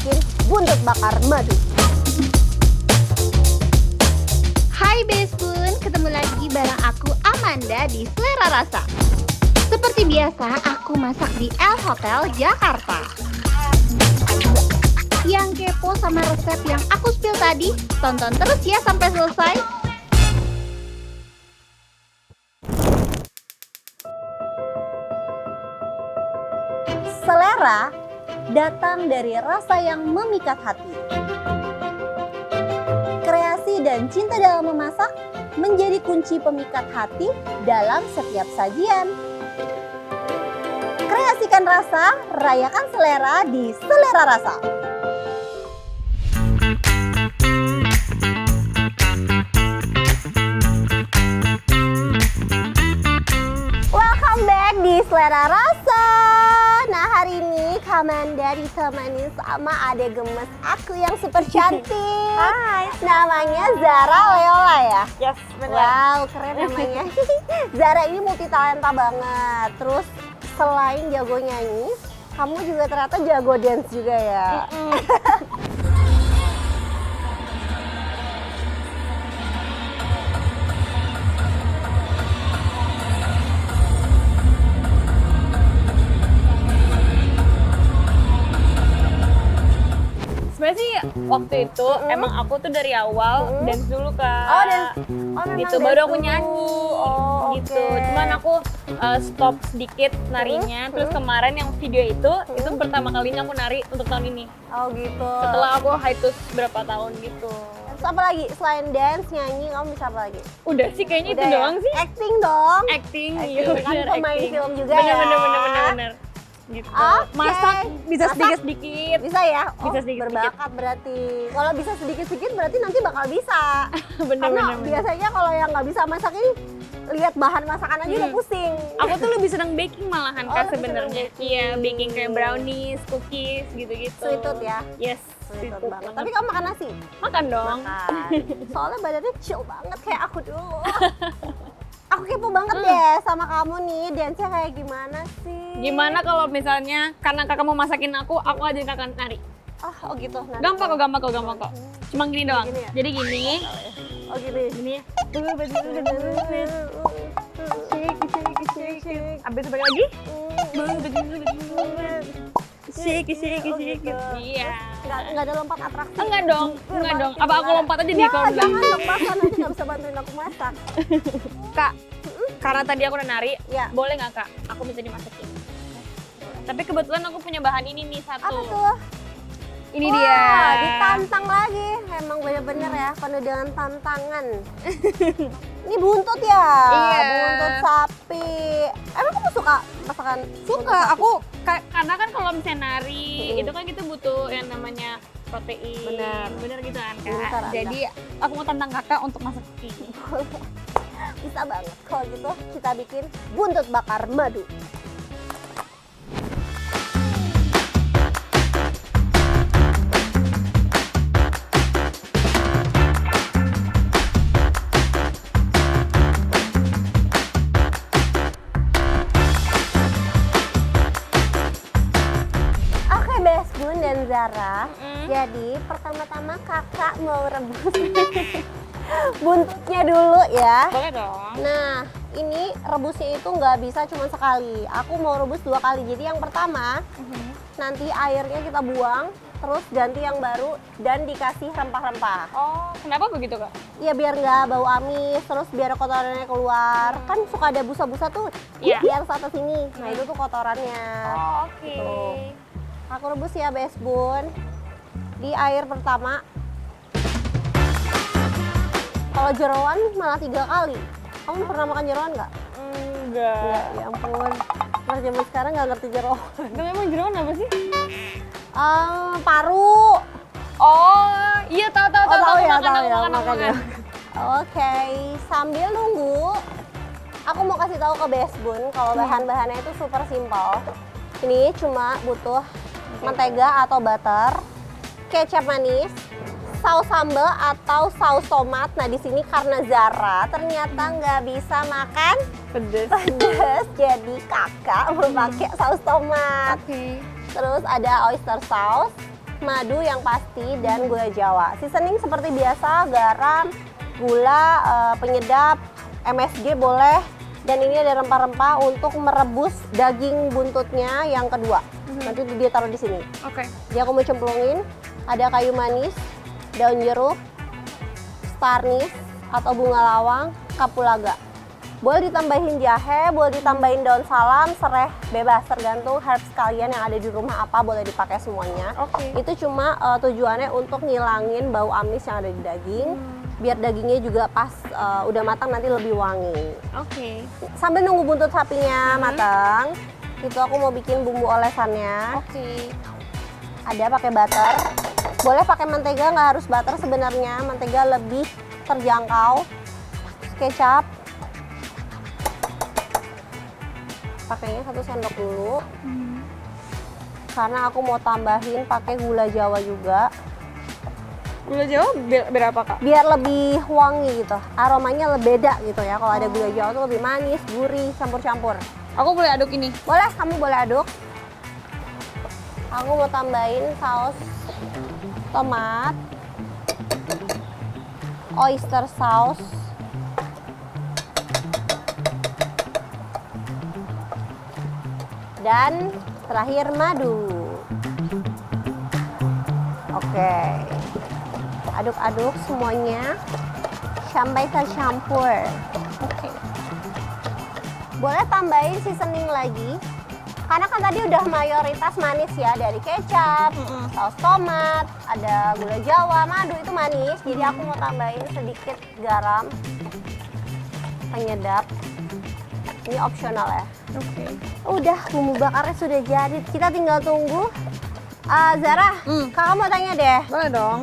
bikin buntut bakar madu. Hai Bespun, ketemu lagi bareng aku Amanda di Selera Rasa. Seperti biasa, aku masak di El Hotel Jakarta. Yang kepo sama resep yang aku spill tadi, tonton terus ya sampai selesai. Selera datang dari rasa yang memikat hati. Kreasi dan cinta dalam memasak menjadi kunci pemikat hati dalam setiap sajian. Kreasikan rasa, rayakan selera di Selera Rasa. Welcome back di Selera Rasa. Nah, hari ini Kamanda ditemani sama adek gemes aku yang super cantik. Hai. Namanya Zara Leola ya? Yes, benar. Wow, keren namanya. Zara ini multi talenta banget. Terus selain jago nyanyi, kamu juga ternyata jago dance juga ya? Sebenarnya sih waktu itu emang aku tuh dari awal dance dulu Kak. Oh, dan memang gitu dance baru aku dulu. nyanyi Oh, gitu. oke. Cuman aku stop sedikit narinya. Terus kemarin yang video itu pertama kalinya aku nari untuk tahun ini. Oh gitu. Setelah aku hiatus berapa tahun gitu. Terus apa lagi? Selain dance, nyanyi, kamu bisa apa lagi? Udah sih kayaknya itu Udah ya? doang sih. Acting dong. Acting, Acting, iya kan bener, pemain acting. film juga bener, ya. Bener. Gitu. Oke. Masak bisa Masak? sedikit-sedikit. Bisa ya? Oh, Bisa sedikit-sedikit. berbakat berarti. Kalau bisa sedikit-sedikit berarti nanti bakal bisa. Karena Bener. biasanya kalau yang nggak bisa masak ini lihat bahan masakan aja udah pusing. Aku tuh lebih senang baking malahan Oh, Kak lebih senang sebenarnya. baking. Iya, baking kayak brownies, cookies gitu-gitu. Sweet tooth ya? Yes, Sweet tooth banget. Tapi kamu makan nasi? makan dong. Makan. Soalnya badannya chill banget kayak aku dulu. Aku kepo banget deh sama kamu nih, dance-nya kayak gimana sih? Gimana kalau misalnya karena kakak mau masakin aku aja kakak nari. Oh gitu. Nah, Gampang kok. Cuma gini doang. Gini ya? Jadi gini. Oh gini. Gini ya. Shake. Abis balik lagi. Shake. Iya. Nggak ada lompat atraksi. Enggak dong. Apa aku lompat aja di Ya, kolam? jangan dong, bahkan nanti nggak bisa bantuin aku masak. Kak, karena tadi aku udah nari, Ya. boleh nggak Kak? Aku minta dimasakin. Tapi kebetulan aku punya bahan ini nih satu. Apa tuh? Ini Wah, dia. ditantang lagi. Emang bener-bener ya, penuh dengan tantangan. Ini buntut ya? Iya. Buntut sapi. Emang kamu suka masakan buntut Suka, sapi? aku karena kan kalau misalnya nari, itu kan kita butuh yang namanya protein. Bener. Gitu kan Pintar Kak. Anda. Jadi aku mau tantang kakak untuk masak ini. Bisa banget. Kalau gitu kita bikin buntut bakar madu. Oke Bes Bun dan Zara, jadi pertama-tama kakak mau rebus buntutnya dulu ya. Boleh dong. Nah, ini rebusnya itu nggak bisa cuma sekali. Aku mau rebus 2 kali. Jadi yang pertama, nanti airnya kita buang, terus ganti yang baru dan dikasih rempah-rempah. Oh, kenapa begitu Kak? Ya biar nggak bau amis, terus biar kotorannya keluar. Kan suka ada busa-busa tuh Iya. di air atas sini. Nah itu tuh kotorannya. Oh, oke. Gitu. Aku rebus ya Bes Bun. Di air pertama. Kalau jeroan malah 3 kali. Kamu pernah makan jeroan nggak? Enggak. Ya ampun. Mas zaman sekarang nggak ngerti jeroan. Itu memang jeroan apa sih? Paru. Oh, iya tahu Oh, tahu ya, makan, tahu aku ya, makan. makanya. Oke, sambil nunggu, aku mau kasih tahu ke Bes Bun kalau bahan-bahannya itu super simpel. Ini cuma butuh mentega atau butter, kecap manis, saus sambal atau saus tomat. Nah di sini karena Zara ternyata nggak bisa makan Pedes. pedas, jadi kakak mau pakai saus tomat. Oke. Terus ada oyster sauce, madu yang pasti, dan gula Jawa. Seasoning seperti biasa, garam, gula, penyedap, MSG boleh. Dan ini ada rempah-rempah untuk merebus daging buntutnya yang kedua. Nanti dia taruh di sini. Oke. Jadi aku mau cemplungin, ada kayu manis, daun jeruk, star anise atau bunga lawang, kapulaga. Boleh ditambahin jahe, boleh ditambahin daun salam, serai, bebas, tergantung herbs kalian yang ada di rumah apa, boleh dipakai semuanya. Oke. Itu cuma tujuannya untuk ngilangin bau amis yang ada di daging, biar dagingnya juga pas udah matang nanti lebih wangi. Oke. Sambil nunggu buntut sapinya matang, itu aku mau bikin bumbu olesannya. Oke. Ada pakai butter, boleh pakai mentega, nggak harus butter sebenarnya, mentega lebih terjangkau. Kecap, pakainya 1 sendok dulu, karena aku mau tambahin pakai gula Jawa juga, Gula Jawa berapa kak? biar lebih wangi gitu, aromanya lebih beda gitu ya. Kalau ada gula Jawa tuh lebih manis, gurih, campur-campur. Aku boleh aduk ini? Boleh, kamu boleh aduk. Aku mau tambahin saus tomat, oyster sauce, dan terakhir madu. Oke, aduk-aduk semuanya sampai tercampur. Oke. Boleh tambahin seasoning lagi, karena kan tadi udah mayoritas manis ya, dari kecap, saus tomat, ada gula Jawa, madu itu manis. Jadi aku mau tambahin sedikit garam, penyedap. Ini opsional ya. Oke. Udah, bumbu bakarnya sudah jadi. Kita tinggal tunggu. Zara, kakak mau tanya deh. Boleh dong.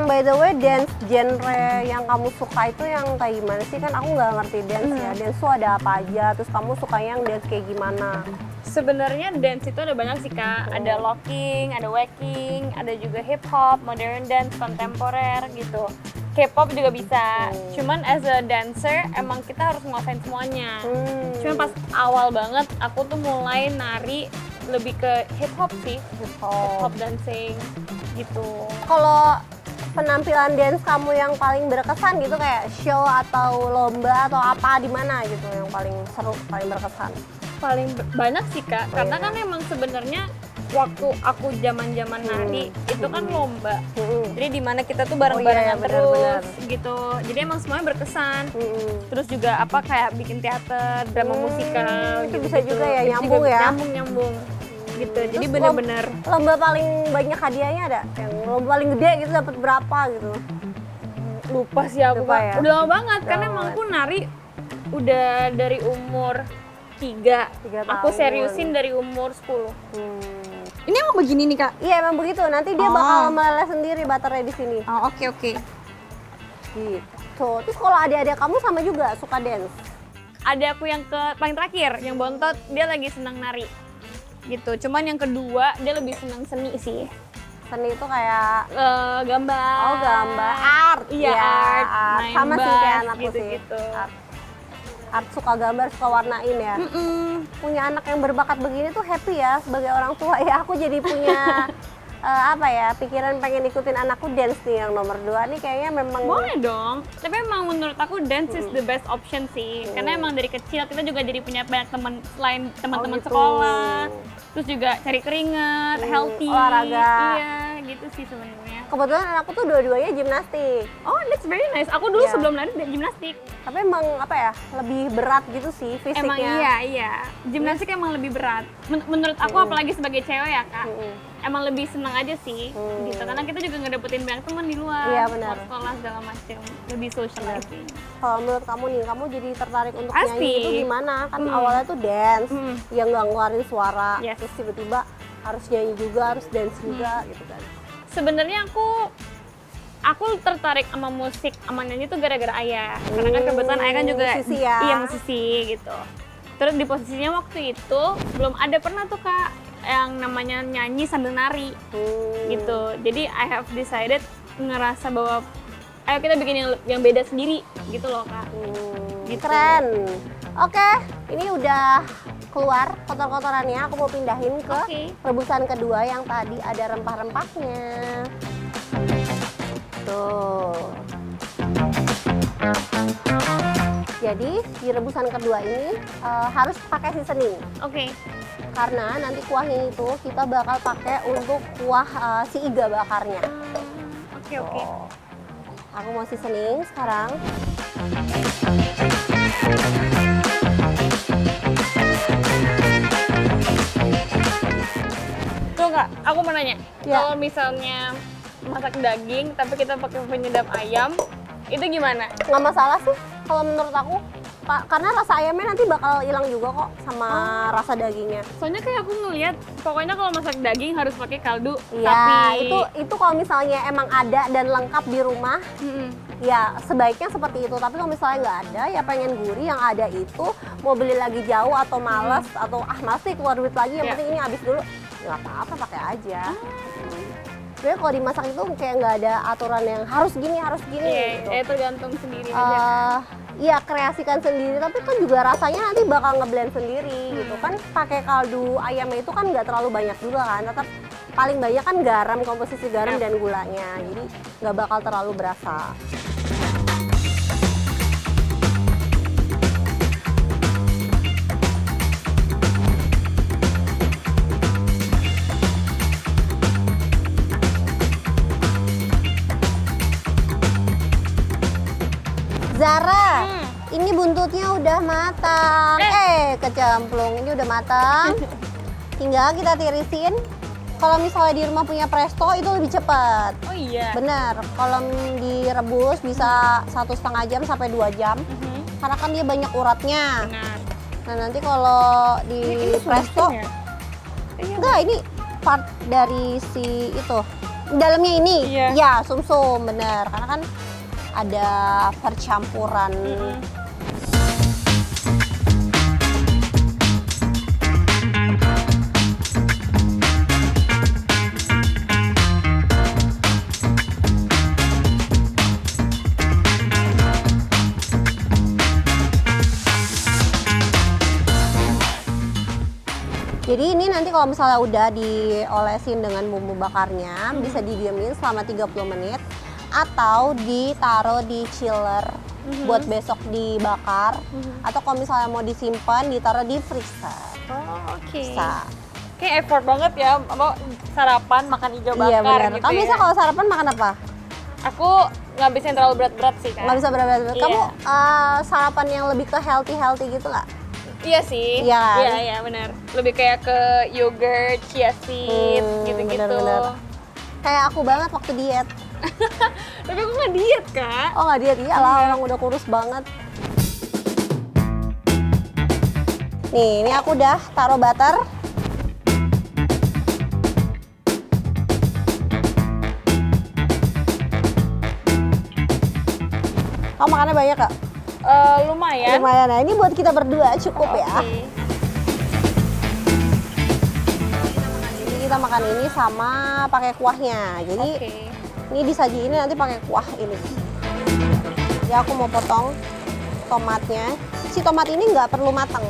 By the way, dance genre yang kamu suka itu yang kayak gimana sih? Kan aku nggak ngerti dance ya. Dance tuh ada apa aja? Terus kamu sukanya yang dance kayak gimana? Sebenarnya dance itu ada banyak sih kak. Ada locking, ada waking, ada juga hip hop, modern dance, kontemporer gitu. K-pop juga bisa. Cuman as a dancer emang kita harus nguasain semuanya. Cuman pas awal banget aku tuh mulai nari lebih ke hip hop sih, hip hop dancing gitu. Kalau penampilan dance kamu yang paling berkesan gitu, kayak show atau lomba atau apa di mana gitu yang paling seru, paling berkesan? Paling banyak sih kak, karena kan emang sebenarnya waktu aku zaman-zaman nari itu kan lomba. Jadi di mana kita tuh bareng-barengan terus gitu. Jadi emang semuanya berkesan. Terus juga apa kayak bikin teater, drama musikal Itu gitu. bisa juga ya, nyambung ya. Nyambung gitu. Jadi Terus bener-bener lomba paling banyak hadiahnya ada? Yang lomba paling gede gitu dapat berapa gitu? lupa sih aku Lupa kak. ya? Udah lama banget karena Udah emang lama. aku nari udah dari umur 3. Aku tahun. seriusin dari umur 10. Ini emang begini nih kak? Iya emang begitu, nanti dia bakal meleleh sendiri butternya di sini. Oh, oke. Gitu. Terus kalau adik-adik kamu sama juga suka dance? Ada aku yang paling terakhir, yang bontot, dia lagi senang nari gitu. Cuman yang kedua dia lebih senang seni sih. Seni itu kayak Gambar. oh gambar, art. Iya, Ya, art. Main Sama sih bass, kayak anakku sih. gitu-gitu. Art suka gambar, suka warnain ya. Punya anak yang berbakat begini tuh happy ya sebagai orang tua ya. Aku jadi punya apa ya, pikiran pengen ikutin anakku dance nih yang nomor 2 nih, kayaknya memang Boleh dong. Tapi emang menurut aku dance is the best option sih. Karena emang dari kecil kita juga jadi punya banyak teman selain teman-teman gitu. sekolah. Terus juga cari keringat, healthy. olahraga. Iya, gitu sih sebenarnya. Kebetulan anakku tuh dua-duanya gimnastik. Oh, that's very nice. Aku dulu Iya. sebelum lari gimnastik. Tapi emang apa ya, lebih berat gitu sih fisiknya. Emang iya. Gimnastik emang lebih berat. Menurut aku apalagi sebagai cewek ya, Kak. Emang lebih senang aja sih gitu. Karena kita juga ngedapetin banyak teman di luar. Iya, benar. Sekolah segala macam. Lebih socializing. Kalau menurut kamu nih, kamu jadi tertarik untuk Pasti. nyanyi itu gimana? Kan awalnya tuh dance, yang nggak ngeluarin suara, Yes. terus tiba-tiba harus nyanyi juga, harus dance juga gitu kan. Sebenarnya aku tertarik sama musik, sama nyanyi tuh gara-gara ayah. Karena kan kebetulan ayah kan juga musisi ya. iya musisi gitu. Terus di posisinya waktu itu belum ada pernah tuh Kak yang namanya nyanyi sambil nari gitu. Jadi I have decided ngerasa bahwa ayo kita bikin yang beda sendiri gitu loh Kak. Gitu. Keren. Oke, ini udah keluar kotor-kotorannya, aku mau pindahin ke Oke. rebusan kedua yang tadi ada rempah-rempahnya. Tuh. Jadi di rebusan kedua ini harus pakai seasoning. Oke. Karena nanti kuahnya itu kita bakal pakai untuk kuah si iga bakarnya. Oke, oke. Tuh. Aku mau seasoning sekarang. Tuh Kak, aku mau nanya. Ya. Kalau misalnya masak daging tapi kita pakai penyedap ayam, itu gimana? Nggak masalah sih kalau menurut aku. Karena rasa ayamnya nanti bakal hilang juga kok sama rasa dagingnya. Soalnya kayak aku ngeliat, pokoknya kalau masak daging harus pakai kaldu Iya, sapi. itu kalau misalnya emang ada dan lengkap di rumah, Mm-mm. ya sebaiknya seperti itu. Tapi kalau misalnya nggak ada, ya pengen gurih yang ada itu, mau beli lagi jauh atau malas atau malas nih keluar duit lagi, yang Iya. penting ini habis dulu, nggak apa-apa pakai aja. Sebenarnya kalau dimasak itu kayak nggak ada aturan yang harus gini gitu. Iya, tergantung sendiri aja. Iya, kreasikan sendiri, tapi kan juga rasanya nanti bakal ngeblend sendiri gitu kan. Pakai kaldu ayamnya itu kan nggak terlalu banyak juga kan, tetap paling banyak kan garam, komposisi garam dan gulanya, jadi nggak bakal terlalu berasa. Zara, ini buntutnya udah matang. Kecemplung. Ini udah matang. Tinggal kita tirisin. Kalau misalnya di rumah punya presto itu lebih cepat. Oh iya. Bener. Kalau direbus bisa 1,5 jam sampai 2 jam. Karena kan dia banyak uratnya. Benar. Nah nanti kalau di presto, sumsum ya? Iya. enggak ini part dari si itu. Dalamnya ini, Iya. ya sumsum bener. Karena kan ada percampuran. Jadi ini nanti kalau misalnya udah diolesin dengan bumbu bakarnya, bisa didiemin selama 30 menit atau ditaruh di chiller buat besok dibakar, atau kalau misalnya mau disimpan ditaruh di freezer. Oh, oke. Bisa. Kayak effort banget ya, apa sarapan makan iga bakar Iya benar. gitu Kamu ya. biasa kalau sarapan makan apa? Aku nggak bisa yang terlalu berat-berat sih kan. Nggak bisa berat-berat. Iya. Kamu sarapan yang lebih ke healthy gitu nggak? Iya sih. Iya kan? Iya benar. Lebih kayak ke yogurt, chia seed, gitu-gitu. benar-benar. Kayak aku banget waktu diet. Tapi aku nggak diet kak. Oh nggak diet? Iyalah, orang udah kurus banget. Nih, ini aku udah taruh butter. Kamu makannya banyak kak? Lumayan. Lumayan ya, ini buat kita berdua cukup ya. Oke. Jadi kita makan ini sama pakai kuahnya. Jadi Oke. ini disajiin nanti pakai kuah ini. Ya aku mau potong tomatnya. Si tomat ini nggak perlu matang.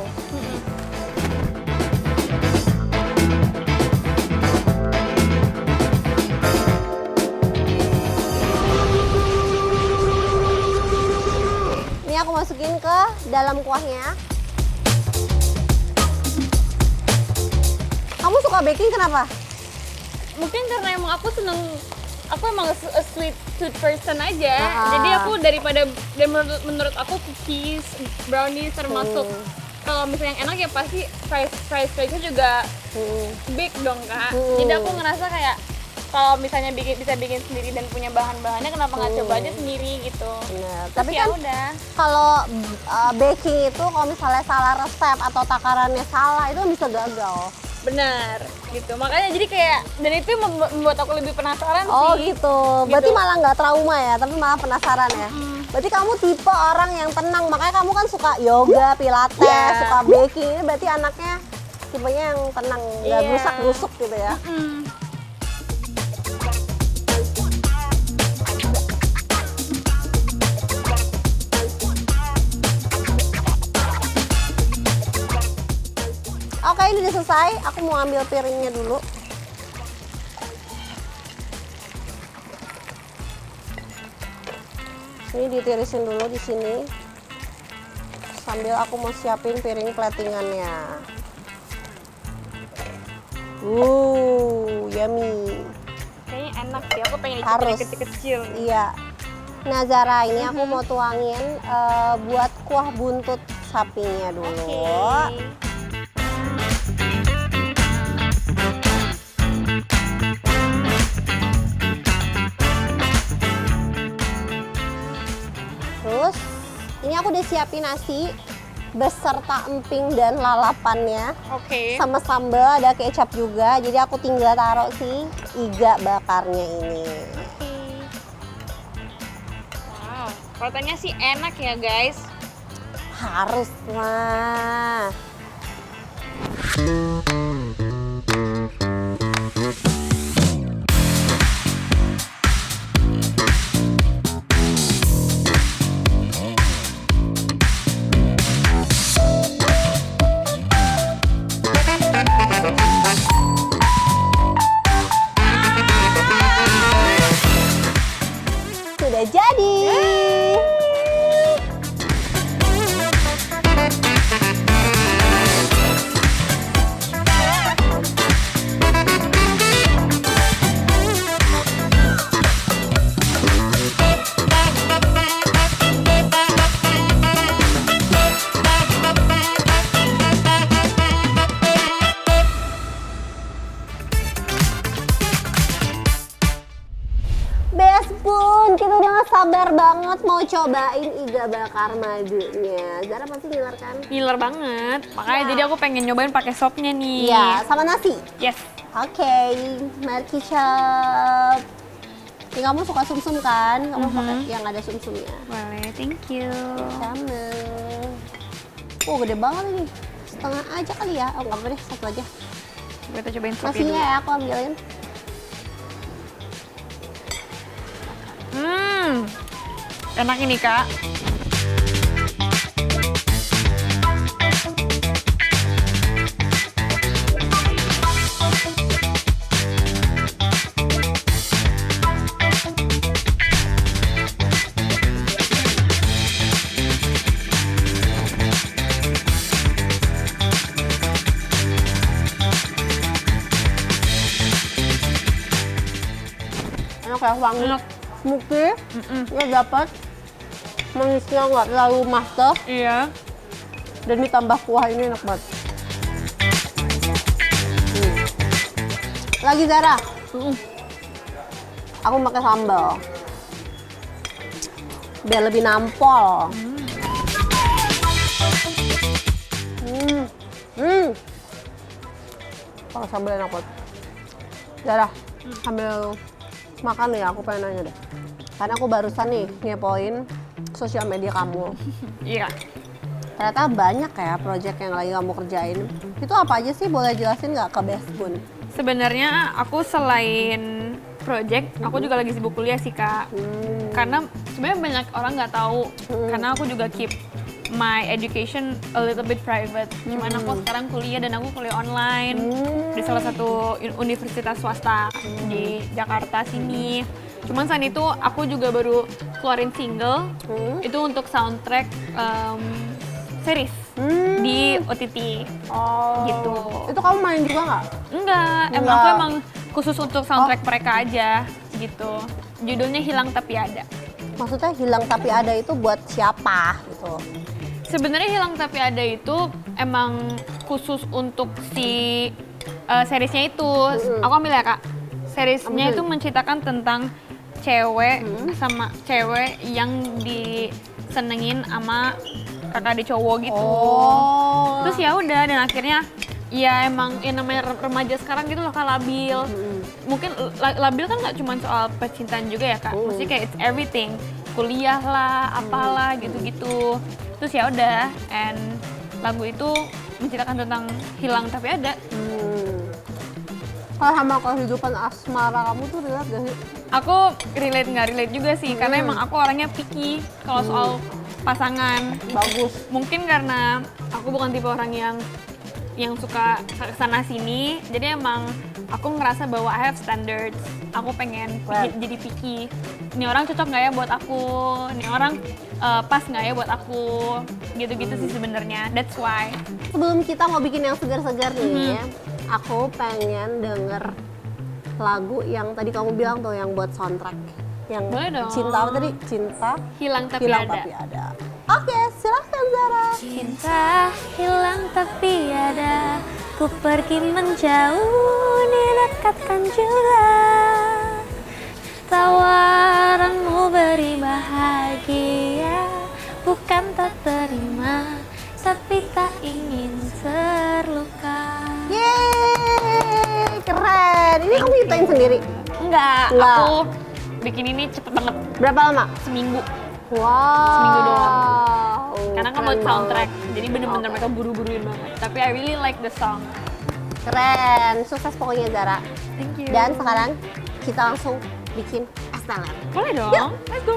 Ini aku masukin ke dalam kuahnya. Kamu suka baking kenapa? Mungkin karena emang aku seneng, aku emang a sweet person aja. Ah. Jadi aku daripada, dan menurut aku cookies, brownies termasuk kalau misalnya yang enak ya pasti fries juga big dong kak. Jadi aku ngerasa kayak kalau misalnya bisa bikin sendiri dan punya bahan-bahannya, kenapa nggak coba aja sendiri gitu. Bener. Tapi Tapi ya kan udah. kalau baking itu kalau misalnya salah resep atau takarannya salah itu bisa gagal. Benar gitu. Makanya jadi kayak, dan itu yang membuat aku lebih penasaran Oh sih. gitu. Berarti Gitu. malah nggak trauma ya, tapi malah penasaran ya. Berarti kamu tipe orang yang tenang, makanya kamu kan suka yoga, pilates, Iya. suka baking. Ini berarti anaknya tipenya yang tenang, nggak Iya. gerusak-gerusuk gitu ya. Kak, ini udah selesai. Aku mau ambil piringnya dulu. Ini ditirisin dulu di sini. Sambil aku mau siapin piring platingannya. Yummy. Kayaknya enak sih, aku pengen Harus. icipin kecil-kecil. Iya. Nah Zara, ini aku mau tuangin buat kuah buntut sapinya dulu. Oke. Terus ini aku udah siapin nasi beserta emping dan lalapannya. Oke. Sama sambal, ada kecap juga. Jadi aku tinggal taruh si iga bakarnya ini. Wow, katanya sih enak ya guys. Harus lah. Sudah jadi. Best Bun, kita udah gak sabar banget mau cobain iga bakar madunya. Zara pasti ngiler kan? Ngiler banget. Makanya Ya. jadi aku pengen nyobain pakai sopnya nih. Iya, sama nasi. Yes. Oke, mari kicap. Ini kamu suka sumsum kan? Kamu pakai yang ada sumsumnya. Boleh, thank you. Sama. Oh, gede banget ini. Setengah aja kali ya. Oh, nggak apa-apa deh, satu aja. Kita cobain sopnya Nasinya dulu. ya, aku ambilin. Enak ini Kak. Enak ya, wangi. Enak. Smoky, ya dapat. Manisnya nggak terlalu master. Iya. Dan ditambah kuah ini enak banget. Lagi Zara. Aku pakai sambal. Biar lebih nampol. Kalau sambal enak banget. Zara, sambil makan nih aku pengen nanya deh. Karena aku barusan nih ngepoin sosial media kamu. Iya. Ternyata banyak ya project yang lagi kamu kerjain. Itu apa aja sih? Boleh jelasin nggak ke Best Bun? Sebenarnya aku selain project, aku juga lagi sibuk kuliah sih Kak. Karena sebenarnya banyak orang nggak tahu. Karena aku juga keep my education a little bit private. Cuman aku sekarang kuliah dan aku kuliah online di salah satu universitas swasta di Jakarta sini. Cuman saat itu aku juga baru keluarin single itu untuk soundtrack series di OTT. Oh. Gitu. Itu kamu main juga nggak? Enggak, emang Enggak. aku emang khusus untuk soundtrack mereka aja gitu. Judulnya Hilang Tapi Ada. Maksudnya hilang tapi ada itu buat siapa gitu? Sebenarnya Hilang Tapi Ada itu emang khusus untuk si seriesnya itu. Aku ambil ya Kak. Seriesnya itu menceritakan tentang cewek sama cewek yang disenengin sama kakak adik cowok gitu. Oh. Terus ya udah dan akhirnya ya emang yang namanya remaja sekarang gitu loh Kak, labil. Mungkin labil kan nggak cuma soal percintaan juga ya Kak. Maksudnya kayak it's everything. Kuliah lah, apalah gitu-gitu. Terus ya udah and lagu itu menceritakan tentang hilang tapi ada. Kalau sama kehidupan asmara kamu tuh relate gak sih? Aku relate nggak relate juga sih karena emang aku orangnya picky kalau soal pasangan. Bagus. Mungkin karena aku bukan tipe orang yang yang suka kesana sini. Jadi emang aku ngerasa bahwa I have standards. Aku pengen jadi picky. Ini orang cocok nggak ya buat aku? Ini orang pas nggak ya buat aku? Gitu-gitu sih sebenarnya. That's why. Sebelum kita mau bikin yang segar-segar nih, aku pengen denger lagu yang tadi kamu bilang tuh yang buat soundtrack. Yang Boleh dong. cinta apa tadi? Cinta Hilang tapi hilang ada. tapi ada. Oke, silahkan Zara. Cinta hilang tapi ada. Ku pergi menjauh, didekatkan juga. Tawaranmu beri bahagia, bukan tak terima, tapi tak ingin terluka. Yeay, keren. Ini kamu nyiptain sendiri? Enggak, Enggak. aku bikin ini cepet banget, Berapa lama? seminggu. Wow. Seminggu doang. Karena kan buat Keren soundtrack, banget. jadi bener-bener mereka buru-buruin banget. Tapi I really like the song. Keren, sukses pokoknya Zara. Thank you. Dan sekarang kita langsung bikin es teler. boleh dong, let's go.